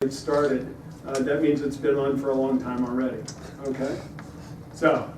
Get started. That means it's been on for a long time already. Okay? So,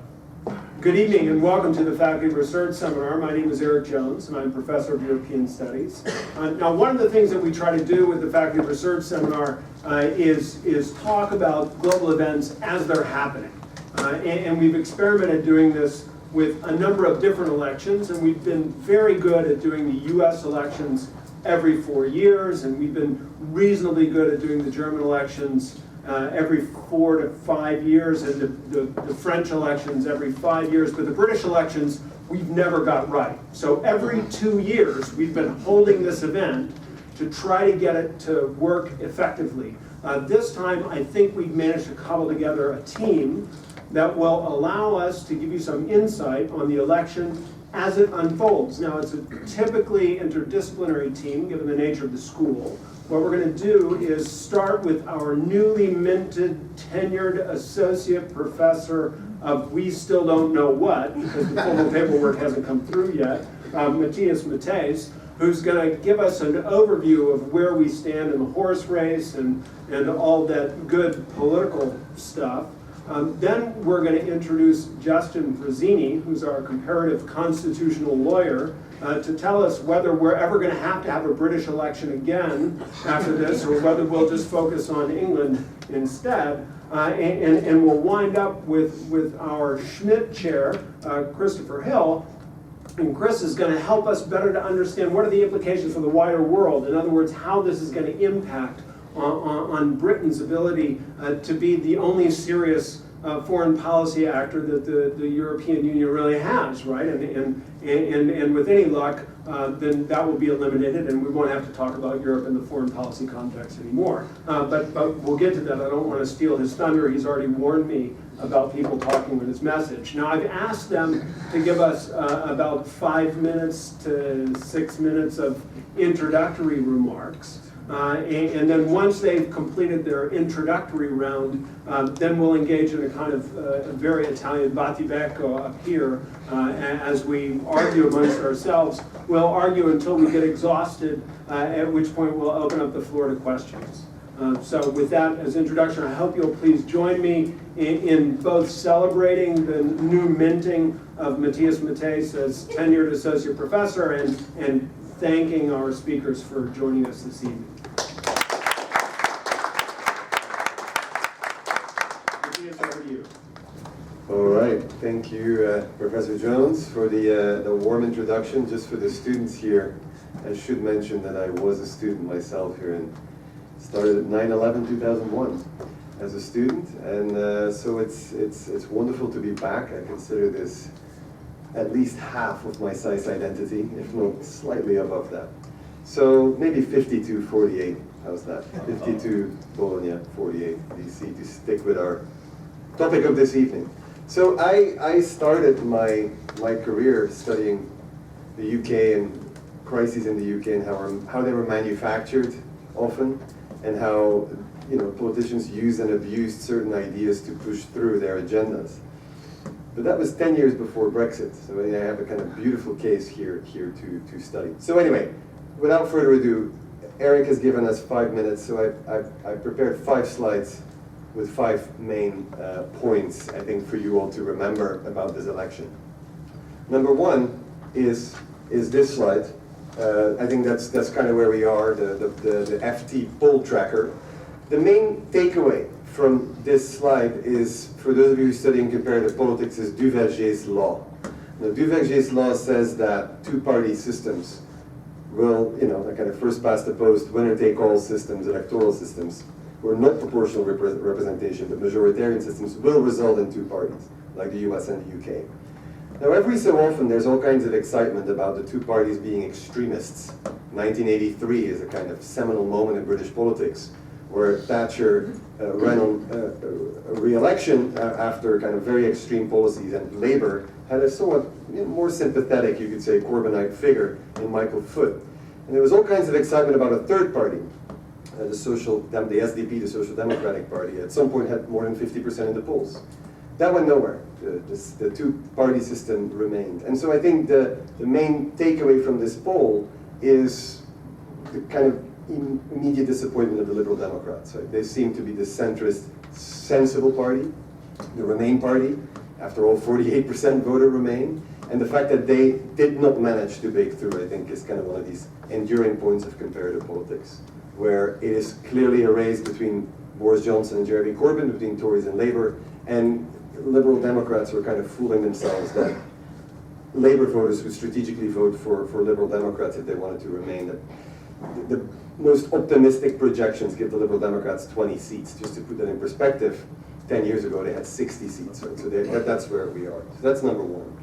good evening and welcome to the Faculty Research Seminar. My name is Erik Jones and I'm Professor of European Studies. Now, one of the things that we try to do with the Faculty Research Seminar is talk about global events as they're happening. And we've experimented doing this with a number of different elections, and we've been very good at doing the US elections every 4 years, and we've been reasonably good at doing the German elections every 4 to 5 years, and the French elections every 5 years, but the British elections we've never got right. So every 2 years we've been holding this event to try to get it to work effectively. This time I think we've managed to cobble together a team that will allow us to give you some insight on the election as it unfolds. Now, it's a typically interdisciplinary team, given the nature of the school. What we're going to do is start with our newly minted, tenured associate professor of we still don't know what, because the formal paperwork hasn't come through yet, Matthijs, who's going to give us an overview of where we stand in the horse race and all that good political stuff. Then we're going to introduce Justin Frosini, who's our comparative constitutional lawyer, to tell us whether we're ever going to have a British election again after this, or whether we'll just focus on England instead. And we'll wind up with our Schmidt chair, Christopher Hill. And Chris is going to help us better to understand what are the implications for the wider world. In other words, how this is going to impact on Britain's ability to be the only serious foreign policy actor that the European Union really has, right? And with any luck, then that will be eliminated, and we won't have to talk about Europe in the foreign policy context anymore. But we'll get to that. I don't want to steal his thunder. He's already warned me about people talking with his message. Now, I've asked them to give us about 5 minutes to 6 minutes of introductory remarks. And then once they've completed their introductory round, then we'll engage in a kind of very Italian battibecco up here as we argue amongst ourselves. We'll argue until we get exhausted, at which point we'll open up the floor to questions. So with that as introduction, I hope you'll please join me in both celebrating the new minting of Matthijs as tenured associate professor and thanking our speakers for joining us this evening. Matthias, over to you. All right, thank you, Professor Jones, for the warm introduction. Just for the students here, I should mention that I was a student myself here and started at 9/11/2001 as a student, and so it's wonderful to be back. I consider this at least half of my SAIS identity, if not slightly above that. So maybe 52-48, how's that? 52 Bologna, 48 DC, to stick with our topic of this evening. So I started my career studying the UK and crises in the UK and how they were manufactured often, and how politicians used and abused certain ideas to push through their agendas. But that was 10 years before Brexit, so I have a kind of beautiful case here to study. So anyway, without further ado, Erik has given us 5 minutes, so I've prepared 5 slides with 5 main points, I think, for you all to remember about this election. Number 1 is this slide. I think that's kind of where we are, the FT poll tracker. The main takeaway from this slide is, for those of you studying comparative politics, is Duverger's law. Now, Duverger's law says that two-party systems will, the kind of first past the post, winner-take-all systems, electoral systems, where not proportional representation, but majoritarian systems will result in two parties, like the US and the UK. Now, every so often, there's all kinds of excitement about the two parties being extremists. 1983 is a kind of seminal moment in British politics, where Thatcher ran on a re-election after kind of very extreme policies, and Labour had a somewhat more sympathetic, you could say, Corbynite figure in Michael Foot. And there was all kinds of excitement about a third party, the SDP, the Social Democratic Party, at some point had more than 50% in the polls. That went nowhere. The two-party system remained. And so I think the main takeaway from this poll is the kind of immediate disappointment of the Liberal Democrats. Right? They seem to be the centrist, sensible party, the Remain party. After all, 48% voted Remain. And the fact that they did not manage to break through, I think, is kind of one of these enduring points of comparative politics, where it is clearly a race between Boris Johnson and Jeremy Corbyn, between Tories and Labour, and Liberal Democrats were kind of fooling themselves that Labour voters would strategically vote for Liberal Democrats if they wanted to remain. The most optimistic projections give the Liberal Democrats 20 seats. Just to put that in perspective, 10 years ago they had 60 seats, right? So that's where we are. So that's number one.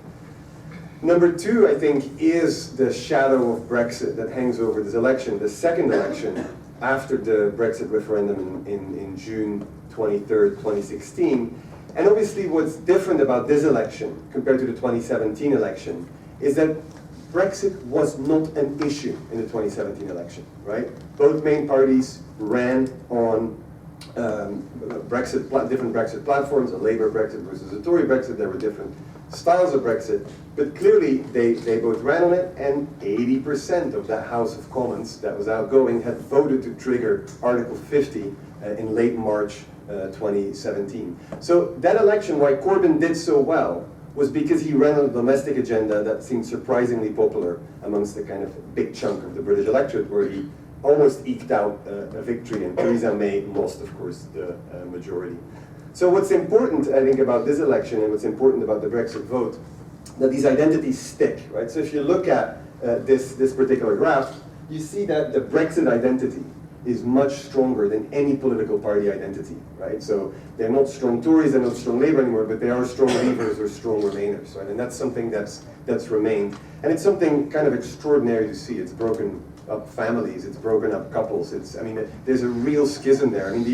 Number two, I think, is the shadow of Brexit that hangs over this election, the second election after the Brexit referendum in June 23rd, 2016. And obviously what's different about this election compared to the 2017 election is that Brexit was not an issue in the 2017 election, right? Both main parties ran on different Brexit platforms, a Labour Brexit versus a Tory Brexit. There were different styles of Brexit, but clearly they both ran on it, and 80% of that House of Commons that was outgoing had voted to trigger Article 50 in late March 2017. So that election, why Corbyn did so well, was because he ran on a domestic agenda that seemed surprisingly popular amongst the kind of big chunk of the British electorate, where he almost eked out a victory, and Theresa May lost, of course, the majority. So what's important, I think, about this election and what's important about the Brexit vote, that these identities stick, right? So if you look at this particular graph, you see that the Brexit identity is much stronger than any political party identity, right? So they're not strong Tories, they're not strong Labour anymore, but they are strong Leavers or strong Remainers, right? And that's something that's remained. And it's something kind of extraordinary to see. It's broken up families, it's broken up couples. There's a real schism there. I mean,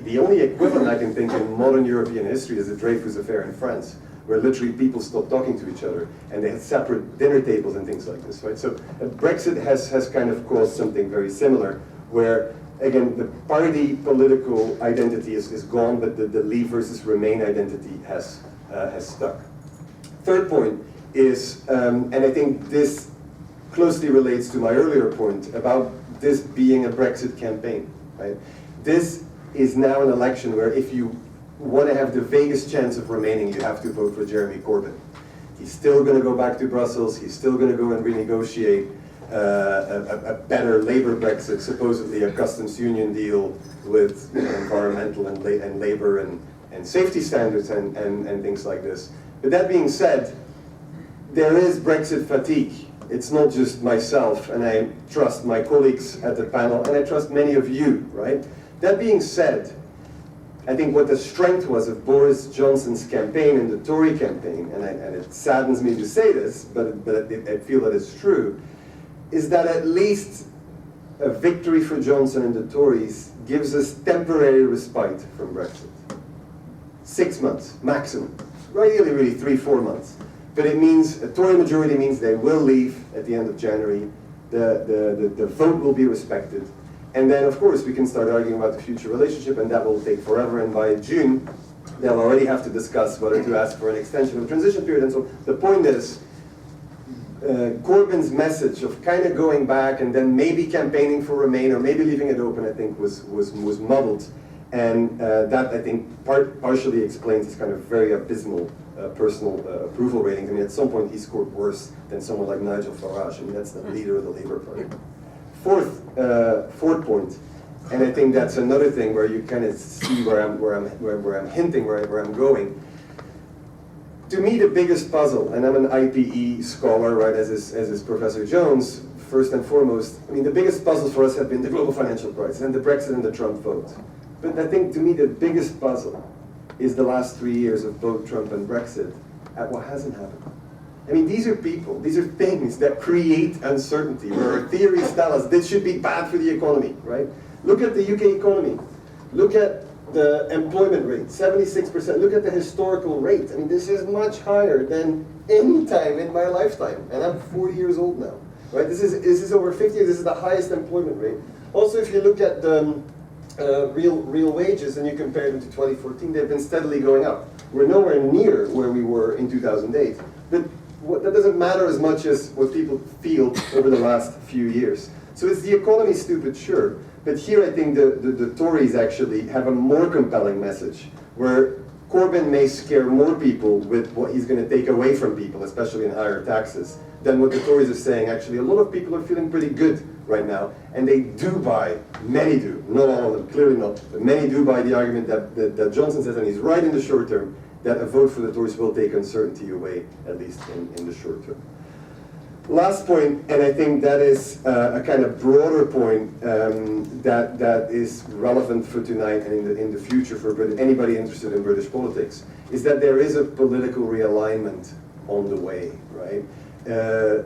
the only equivalent I can think in modern European history is the Dreyfus Affair in France, where literally people stopped talking to each other and they had separate dinner tables and things like this, right? So Brexit has kind of caused something very similar, where again the party political identity is gone, but the Leave versus Remain identity has stuck. Third point is, and I think this closely relates to my earlier point about this being a Brexit campaign, right? This is now an election where if you want to have the vaguest chance of remaining, you have to vote for Jeremy Corbyn. He's still going to go back to Brussels, he's still going to go and renegotiate a better Labour Brexit, supposedly a customs union deal with environmental and labour and safety standards and things like this. But that being said, there is Brexit fatigue. It's not just myself, and I trust my colleagues at the panel, and I trust many of you, right? That being said, I think what the strength was of Boris Johnson's campaign and the Tory campaign, and it saddens me to say this, but I feel that it's true, is that at least a victory for Johnson and the Tories gives us temporary respite from Brexit. 6 months, maximum. Ideally, really 3-4 months. But it means, a Tory majority means they will leave at the end of January, the vote will be respected, and then of course we can start arguing about the future relationship, and that will take forever, and by June they'll already have to discuss whether to ask for an extension of the transition period. And so the point is, Corbyn's message of kind of going back and then maybe campaigning for Remain or maybe leaving it open, I think was muddled, and that I think partially explains his kind of very abysmal personal approval ratings. I mean, at some point he scored worse than someone like Nigel Farage. I mean, that's the leader of the Labour Party. Fourth point, and I think that's another thing where you kind of see where I'm hinting, where I'm going. To me, the biggest puzzle, and I'm an IPE scholar, right, as is Professor Jones, first and foremost, I mean, the biggest puzzles for us have been the global financial crisis and the Brexit and the Trump vote. But I think, to me, the biggest puzzle is the last 3 years of both Trump and Brexit at what hasn't happened. I mean, these are people, these are things that create uncertainty, where our theories tell us this should be bad for the economy, right? Look at the UK economy. Look at the employment rate, 76%. Look at the historical rate. I mean, this is much higher than any time in my lifetime. And I'm 40 years old now, right? This is over 50 years. This is the highest employment rate. Also, if you look at the real wages and you compare them to 2014, they've been steadily going up. We're nowhere near where we were in 2008. But that doesn't matter as much as what people feel over the last few years. So is the economy stupid? Sure. But here I think the Tories actually have a more compelling message, where Corbyn may scare more people with what he's going to take away from people, especially in higher taxes, than what the Tories are saying. Actually, a lot of people are feeling pretty good right now, and they do buy, many do, not all of them, clearly not, but many do buy the argument that Johnson says, and he's right in the short term, that a vote for the Tories will take uncertainty away, at least in the short term. Last point, and I think that is a kind of broader point that is relevant for tonight and in the future for anybody interested in British politics, is that there is a political realignment on the way, right?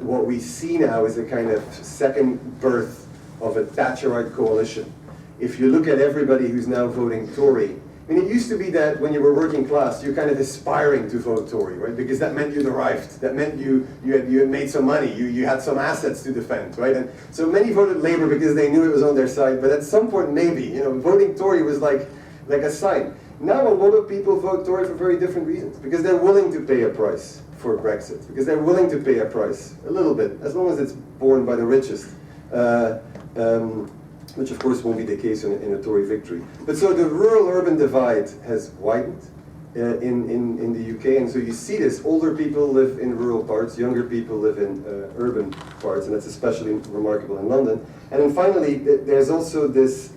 What we see now is a kind of second birth of a Thatcherite coalition. If you look at everybody who's now voting Tory, I mean, it used to be that when you were working class, you're kind of aspiring to vote Tory, right? Because that meant you'd arrived. That meant you had made some money. You had some assets to defend, right? And so many voted Labour because they knew it was on their side. But at some point, maybe, you know, voting Tory was like a sign. Now a lot of people vote Tory for very different reasons. Because they're willing to pay a price for Brexit. Because they're willing to pay a price, a little bit, as long as it's borne by the richest. Which of course won't be the case in a Tory victory. But so the rural-urban divide has widened in the UK, and so you see this. Older people live in rural parts, younger people live in urban parts, and that's especially remarkable in London. And then finally, there's also this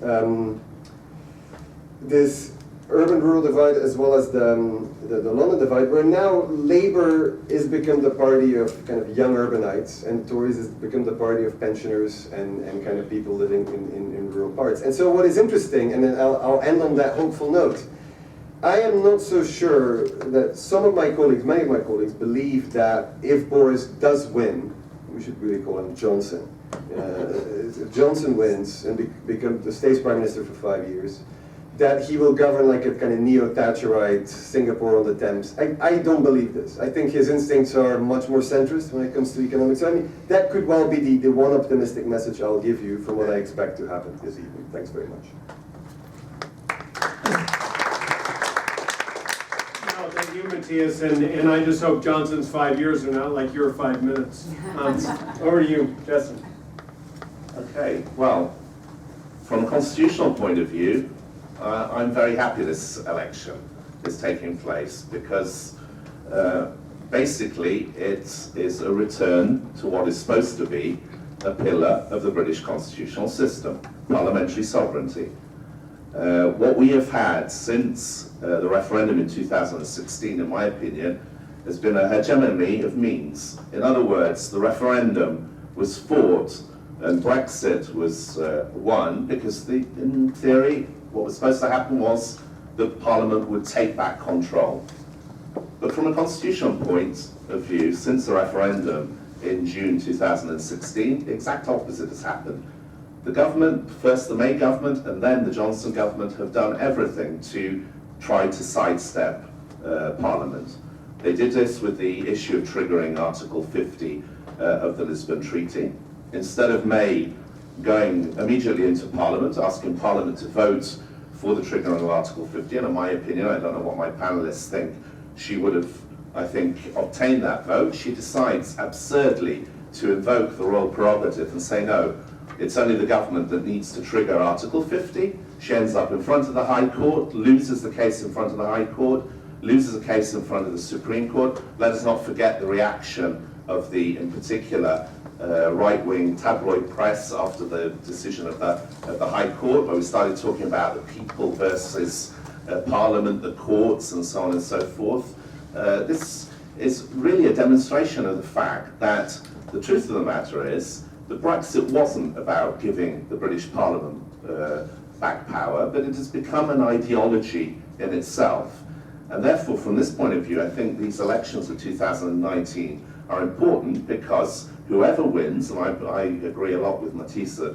this urban-rural divide as well as the London divide, where now Labour has become the party of kind of young urbanites, and Tories has become the party of pensioners and kind of people living in rural parts. And so what is interesting, and then I'll end on that hopeful note, I am not so sure that some of my colleagues, many of my colleagues, believe that if Boris does win, we should really call him Johnson, if Johnson wins and stays Prime Minister for 5 years, that he will govern like a kind of neo-Thatcherite Singapore on the Thames. I don't believe this. I think his instincts are much more centrist when it comes to economics. So, I mean, that could well be the one optimistic message I'll give you from what I expect to happen this evening. Thanks very much. Well, thank you, Matthias, and I just hope Johnson's 5 years are not like your 5 minutes. Over to you, Justin. Okay, well, from a constitutional point of view, I'm very happy this election is taking place because basically it is a return to what is supposed to be a pillar of the British constitutional system, parliamentary sovereignty. What we have had since the referendum in 2016, in my opinion, has been a hegemony of means. In other words, the referendum was fought and Brexit was won because, in theory, what was supposed to happen was that Parliament would take back control. But from a constitutional point of view, since the referendum in June 2016, the exact opposite has happened. The government, first the May government and then the Johnson government, have done everything to try to sidestep Parliament. They did this with the issue of triggering Article 50 of the Lisbon Treaty. Instead of May going immediately into Parliament, asking Parliament to vote for the triggering of Article 50, and in my opinion, I don't know what my panelists think, she would have, I think, obtained that vote. She decides absurdly to invoke the royal prerogative and say, no, it's only the government that needs to trigger Article 50. She ends up in front of the High Court, loses the case in front of the High Court, loses a case in front of the Supreme Court. Let us not forget the reaction of the, in particular, right-wing tabloid press after the decision of the High Court, where we started talking about the people versus Parliament, the courts, and so on and so forth. This is really a demonstration of the fact that the truth of the matter is that Brexit wasn't about giving the British Parliament back power, but it has become an ideology in itself. And therefore, from this point of view, I think these elections of 2019 are important because whoever wins, and I agree a lot with Matthias that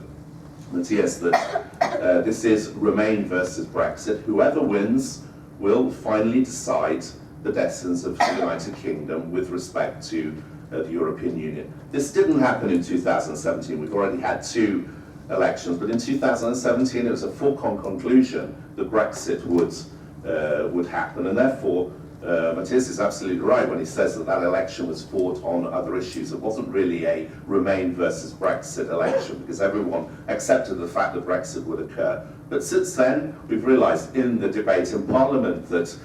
this is Remain versus Brexit, whoever wins will finally decide the destinies of the United Kingdom with respect to the European Union. This didn't happen in 2017. We've already had 2 elections, but in 2017 it was a foregone conclusion that Brexit would happen, and therefore Matthias is absolutely right when he says that that election was fought on other issues. It wasn't really a Remain versus Brexit election because everyone accepted the fact that Brexit would occur. But since then, we've realised in the debate in Parliament that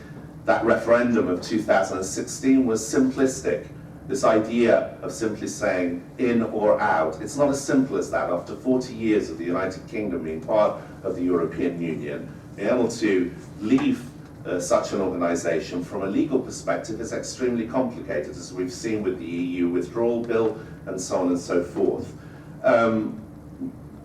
that referendum of 2016 was simplistic. This idea of simply saying in or out, it's not as simple as that. After 40 years of the United Kingdom being part of the European Union, being able to leave such an organisation from a legal perspective is extremely complicated, as we've seen with the EU withdrawal bill and so on and so forth.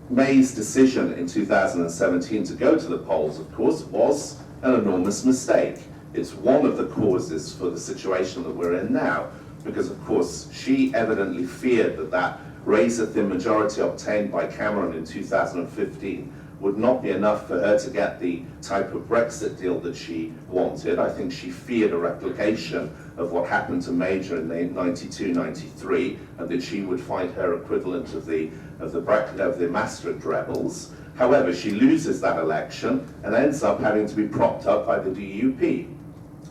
May's decision in 2017 to go to the polls, of course, was an enormous mistake. It's one of the causes for the situation that we're in now, because of course she evidently feared that that razor-thin majority obtained by Cameron in 2015 would not be enough for her to get the type of Brexit deal that she wanted. I think she feared a replication of what happened to Major in 92-93, and that she would find her equivalent of the Maastricht rebels. However, she loses that election and ends up having to be propped up by the DUP.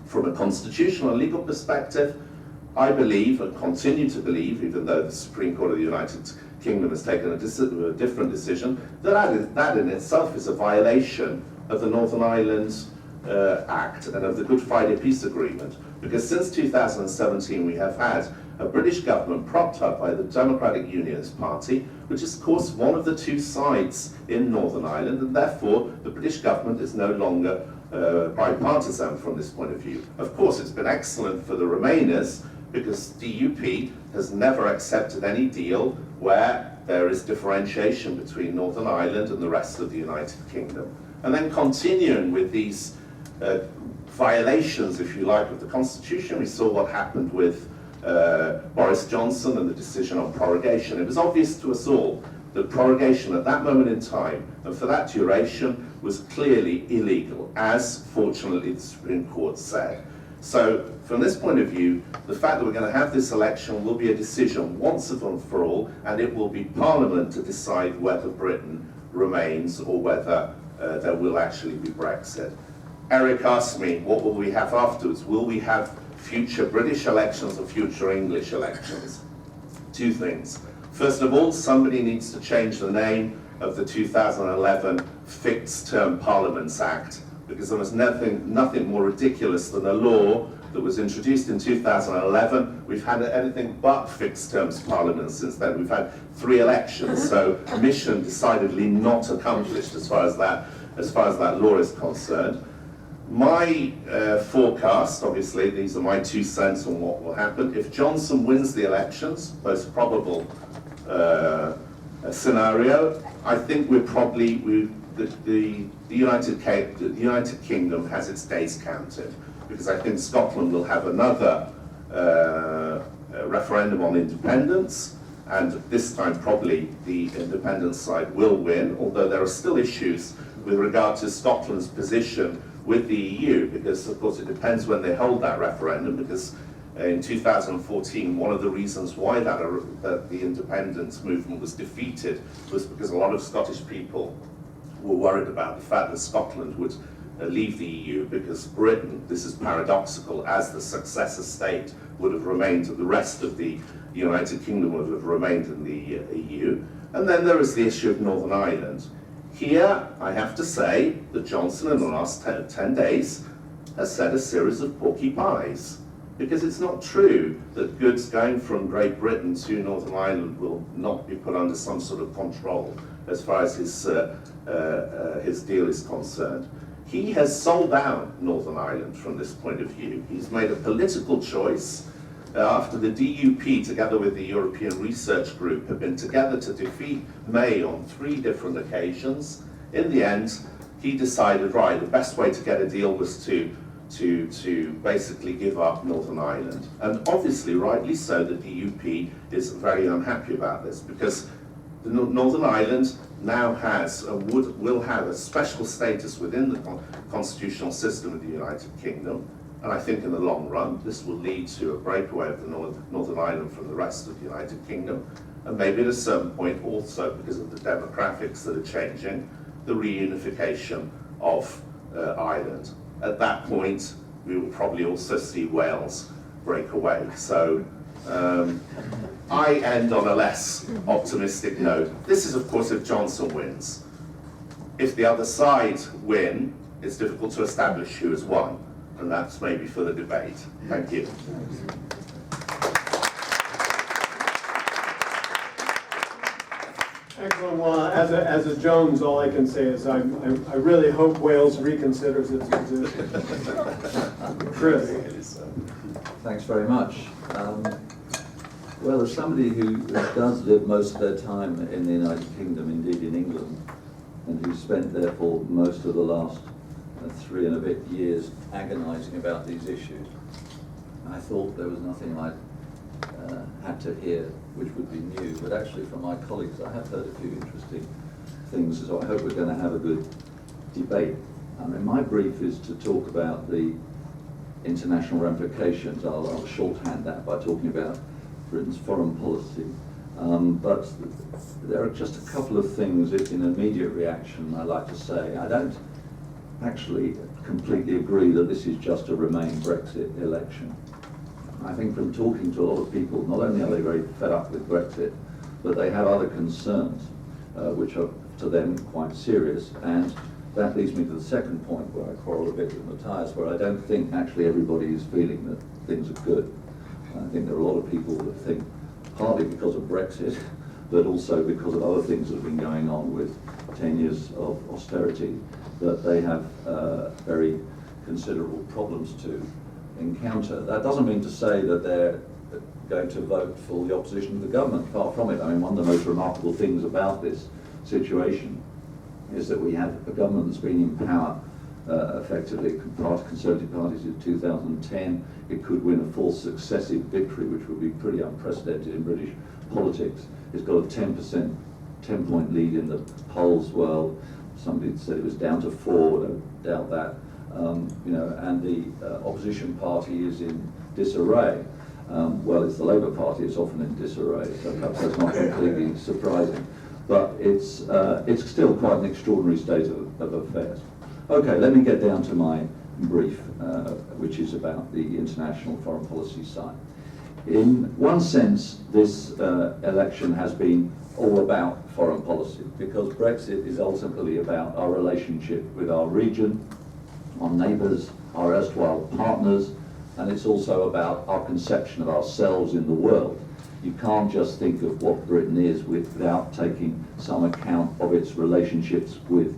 From a constitutional and legal perspective, I believe, and continue to believe, even though the Supreme Court of the United Kingdom has taken a different decision, that in itself is a violation of the Northern Ireland Act and of the Good Friday Peace Agreement. Because since 2017 we have had a British government propped up by the Democratic Unionist Party, which is of course one of the two sides in Northern Ireland, and therefore the British government is no longer bipartisan from this point of view. Of course, it's been excellent for the Remainers because DUP has never accepted any deal where there is differentiation between Northern Ireland and the rest of the United Kingdom. And then continuing with these violations, if you like, of the Constitution, we saw what happened with Boris Johnson and the decision on prorogation. It was obvious to us all that prorogation at that moment in time and for that duration was clearly illegal, as fortunately the Supreme Court said. So from this point of view, the fact that we're going to have this election will be a decision once and for all, and it will be Parliament to decide whether Britain remains or whether there will actually be Brexit. Erik asked me, what will we have afterwards? Will we have future British elections or future English elections? Two things. First of all, somebody needs to change the name of the 2011 Fixed Term Parliaments Act, because there was nothing more ridiculous than a law that was introduced in 2011. We've had anything but fixed terms parliaments since then. We've had 3 elections, so mission decidedly not accomplished as far as that law is concerned. My forecast, obviously, these are my 2 cents on what will happen. If Johnson wins the elections, most probable scenario, I think we're probably, the United Kingdom has its days counted, because I think Scotland will have another referendum on independence, and this time probably the independent side will win, although there are still issues with regard to Scotland's position with the EU, because of course it depends when they hold that referendum, because in 2014 one of the reasons why that the independence movement was defeated was because a lot of Scottish people were worried about the fact that Scotland would leave the EU, because Britain, this is paradoxical, as the successor state would have remained, the rest of the United Kingdom would have remained in the EU. And then there is the issue of Northern Ireland. Here, I have to say that Johnson in the last 10 days has said a series of porky pies, because it's not true that goods going from Great Britain to Northern Ireland will not be put under some sort of control as far as his deal is concerned. He has sold out Northern Ireland from this point of view. He's made a political choice after the DUP, together with the European Research Group, have been together to defeat May on 3 different occasions. In the end, he decided, right, the best way to get a deal was to basically give up Northern Ireland. And obviously, rightly so, the DUP is very unhappy about this, because the Northern Ireland now has, will have a special status within the constitutional system of the United Kingdom. And I think in the long run, this will lead to a breakaway of the Northern Ireland from the rest of the United Kingdom. And maybe at a certain point also, because of the demographics that are changing, the reunification of Ireland. At that point, we will probably also see Wales break away. So I end on a less optimistic note. This is, of course, if Johnson wins. If the other side win, it's difficult to establish who has won, and that's maybe for the debate. Thank you. Excellent. Well, as a Jones, all I can say is I really hope Wales reconsiders its position. Chris. Thanks very much. Well, as somebody who does live most of their time in the United Kingdom, indeed in England, and who spent therefore most of the last 3 and a bit years agonising about these issues, I thought there was nothing I had to hear which would be new, but actually from my colleagues I have heard a few interesting things, so I hope we're going to have a good debate. I mean, my brief is to talk about the international ramifications. I'll shorthand that by talking about Britain's foreign policy. But there are just a couple of things in immediate reaction I'd like to say. I don't actually completely agree that this is just a Remain Brexit election. I think from talking to a lot of people, not only are they very fed up with Brexit, but they have other concerns, which are to them quite serious. And that leads me to the second point where I quarrel a bit with Matthias, where I don't think actually everybody is feeling that things are good. I think there are a lot of people that think, partly because of Brexit, but also because of other things that have been going on with 10 years of austerity, that they have very considerable problems to encounter. That doesn't mean to say that they're going to vote for the opposition to the government, far from it. I mean, one of the most remarkable things about this situation is that we have a government that's been in power effectively, Conservative parties in 2010. It could win a fourth successive victory, which would be pretty unprecedented in British politics. It's got a 10-point lead in the polls. Well, somebody said it was down to 4, I don't doubt that. You know, and the opposition party is in disarray. Well, it's the Labour Party, it's often in disarray, so perhaps that's not completely surprising. But it's still quite an extraordinary state of affairs. Okay, let me get down to my brief, which is about the international foreign policy side. In one sense, this election has been all about foreign policy, because Brexit is ultimately about our relationship with our region, our neighbours, our erstwhile partners, and it's also about our conception of ourselves in the world. You can't just think of what Britain is without taking some account of its relationships with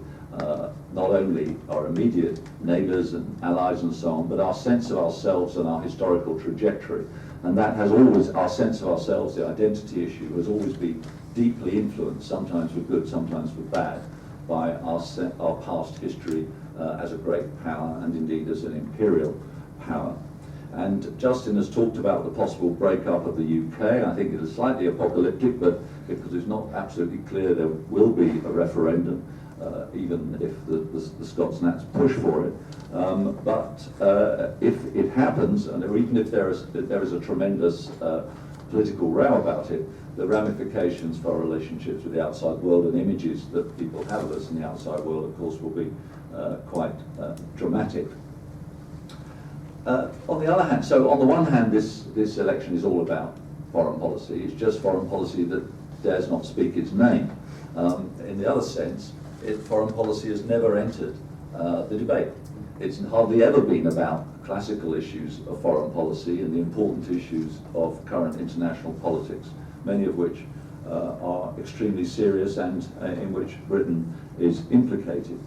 not only our immediate neighbours and allies and so on, but our sense of ourselves and our historical trajectory. And that has always, our sense of ourselves, the identity issue, has always been deeply influenced, sometimes for good, sometimes for bad, by our past history as a great power and indeed as an imperial power. And Justin has talked about the possible breakup of the UK. I think it is slightly apocalyptic, but because it's not absolutely clear there will be a referendum, even if the Scots Nats push for it. But if it happens, or even if there is a tremendous political row about it, the ramifications for our relationships with the outside world and images that people have of us in the outside world, of course, will be quite dramatic. On the other hand, so on the one hand, this election is all about foreign policy. It's just foreign policy that dares not speak its name. In the other sense, foreign policy has never entered the debate. It's hardly ever been about classical issues of foreign policy and the important issues of current international politics, many of which are extremely serious and in which Britain is implicated.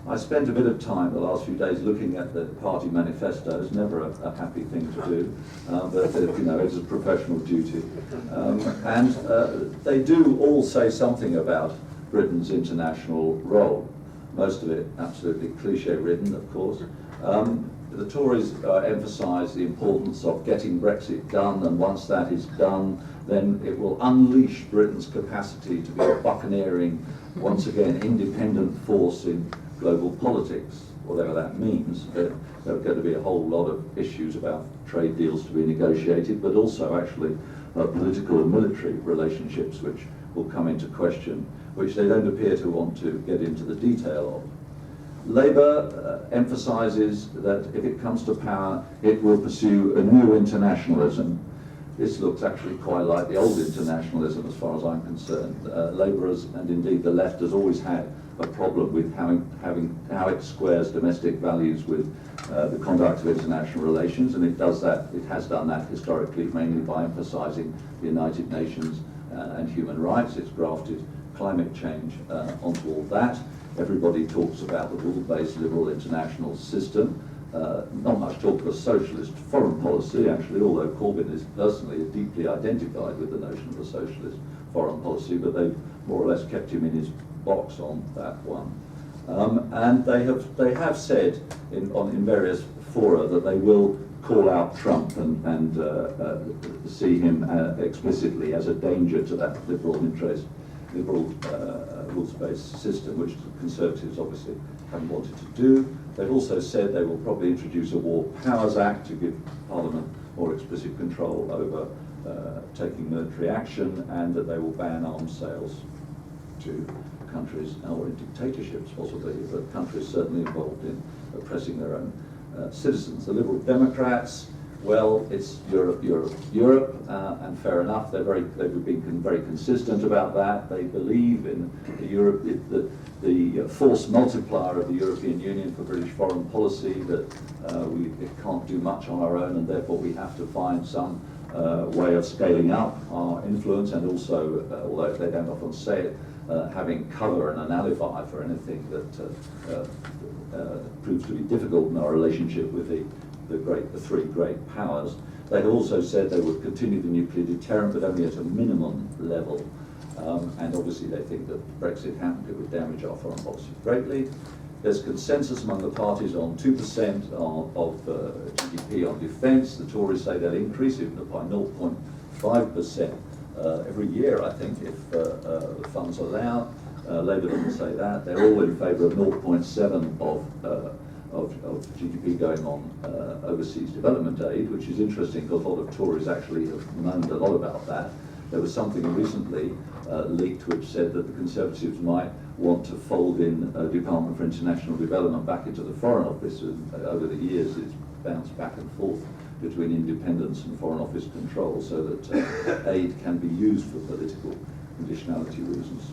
I spent a bit of time the last few days looking at the party manifesto. It's never a happy thing to do, but you know, it's a professional duty. And they do all say something about Britain's international role. Most of it absolutely cliche-ridden, of course. The Tories emphasise the importance of getting Brexit done, and once that is done, then it will unleash Britain's capacity to be a buccaneering, once again, independent force in global politics, whatever that means. There are going to be a whole lot of issues about trade deals to be negotiated, but also actually political and military relationships which will come into question, which they don't appear to want to get into the detail of. Labour emphasises that if it comes to power, it will pursue a new internationalism. This looks actually quite like the old internationalism as far as I'm concerned. Labour and indeed the left has always had a problem with how it squares domestic values with the conduct of international relations, and it does that. It has done that historically, mainly by emphasising the United Nations and human rights. It's grafted climate change onto all that. Everybody talks about the rule-based liberal international system. Not much talk of a socialist foreign policy, actually, although Corbyn is personally deeply identified with the notion of a socialist foreign policy, but they've more or less kept him in his box on that one. And they have said in various fora that they will call out Trump and see him explicitly as a danger to that liberal rules-based system, which the Conservatives obviously haven't wanted to do. They've also said they will probably introduce a War Powers Act to give Parliament more explicit control over taking military action, and that they will ban arms sales to countries, or in dictatorships possibly, but countries certainly involved in oppressing their own citizens. The Liberal Democrats, well, it's Europe, Europe, Europe, and fair enough. They've been very consistent about that. They believe in the force multiplier of the European Union for British foreign policy, that it can't do much on our own, and therefore we have to find some way of scaling up our influence, and also, although they don't often say it, having cover and an alibi for anything that proves to be difficult in our relationship with the three great powers. They also said they would continue the nuclear deterrent, but only at a minimum level. And obviously they think that if Brexit happened, it would damage our foreign policy greatly. There's consensus among the parties on 2% of GDP on defence. The Tories say they'll increase it by 0.5% every year, I think, if the funds allow. Labour doesn't say that. They're all in favour of 0.7% of GDP going on overseas development aid, which is interesting because a lot of Tories actually have moaned a lot about that. There was something recently leaked which said that the Conservatives might want to fold in a Department for International Development back into the Foreign Office. Over the years it's bounced back and forth between independence and Foreign Office control, so that aid can be used for political conditionality reasons.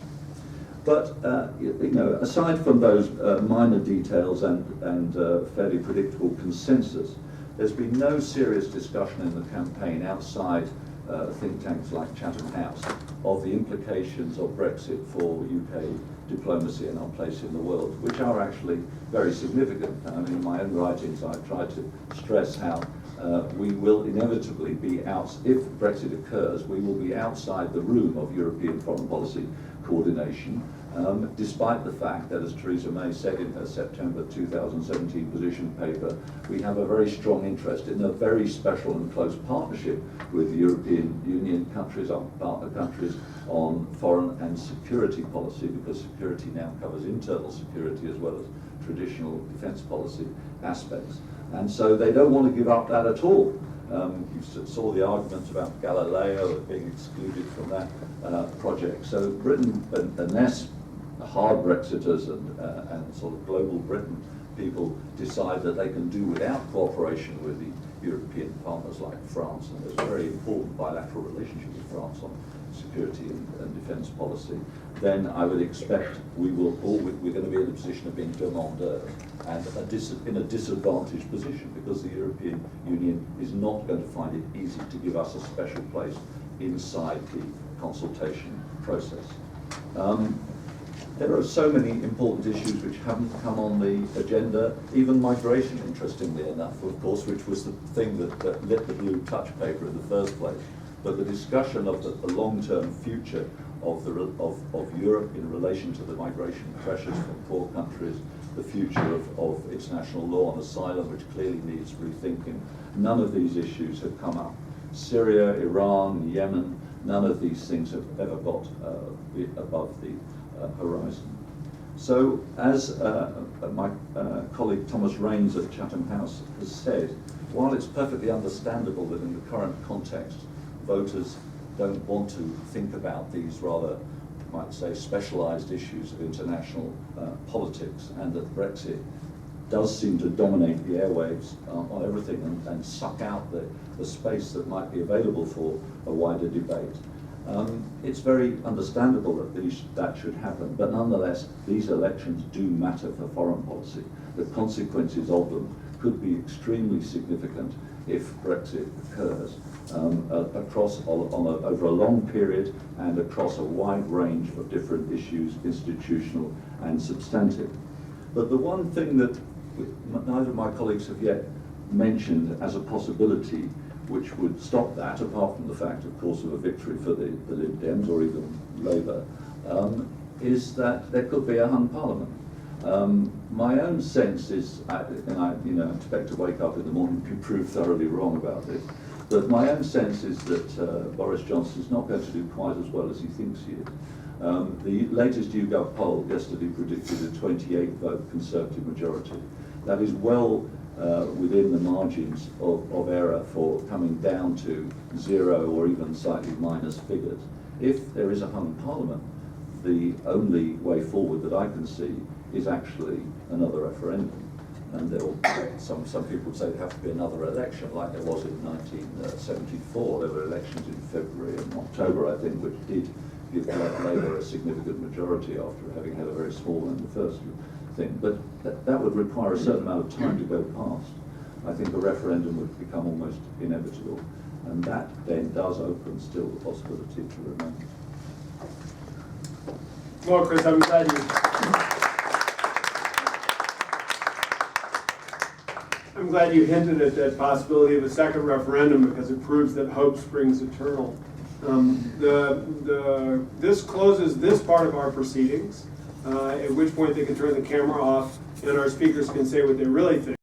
But aside from those minor details and fairly predictable consensus, there's been no serious discussion in the campaign outside think tanks like Chatham House of the implications of Brexit for UK diplomacy and our place in the world, which are actually very significant. I mean, in my own writings, I've tried to stress how we will inevitably be out, if Brexit occurs, we will be outside the room of European foreign policy coordination, despite the fact that, as Theresa May said in her September 2017 position paper, we have a very strong interest in a very special and close partnership with the European Union countries, our partner countries, on foreign and security policy, because security now covers internal security as well as traditional defence policy aspects. And so they don't want to give up that at all. You saw the arguments about Galileo being excluded from that project. So Britain, unless hard Brexiters and sort of global Britain people decide that they can do without cooperation with the European partners like France, and there's a very important bilateral relationship with France on security and defence policy, then I would expect we're going to be in a position of being demandeur and in a disadvantaged position, because the European Union is not going to find it easy to give us a special place inside the consultation process. There are so many important issues which haven't come on the agenda, even migration, interestingly enough, of course, which was the thing that lit the blue touch paper in the first place. But the discussion of the long-term future of Europe in relation to the migration pressures from poor countries, the future of international law on asylum, which clearly needs rethinking, none of these issues have come up. Syria, Iran, Yemen, none of these things have ever got above the horizon. So, as my colleague Thomas Raines at Chatham House has said, while it's perfectly understandable that in the current context voters don't want to think about these rather might say, specialised issues of international politics, and that Brexit does seem to dominate the airwaves on everything and suck out the space that might be available for a wider debate. It's very understandable that that should happen, but nonetheless, these elections do matter for foreign policy. The consequences of them could be extremely significant if Brexit occurs over a long period and across a wide range of different issues, institutional and substantive. But the one thing that neither of my colleagues have yet mentioned as a possibility which would stop that, apart from the fact, of course, of a victory for the Lib Dems or even Labour, is that there could be a hung parliament. My own sense is, and I expect to wake up in the morning and be proved thoroughly wrong about this, but my own sense is that Boris Johnson is not going to do quite as well as he thinks he is. The latest YouGov poll yesterday predicted a 28-vote Conservative majority. That is well within the margins of error for coming down to 0 or even slightly minus figures. If there is a hung parliament, the only way forward that I can see is actually another referendum. And some people would say there have to be another election, like there was in 1974. There were elections in February and October, I think, which did give Labour a significant majority after having had a very small one in the first thing. But that would require a certain amount of time to go past. I think a referendum would become almost inevitable, and that then does open still the possibility to remain. Well, Chris, I'm glad you hinted at that possibility of a second referendum, because it proves that hope springs eternal. This closes this part of our proceedings, at which point they can turn the camera off and our speakers can say what they really think.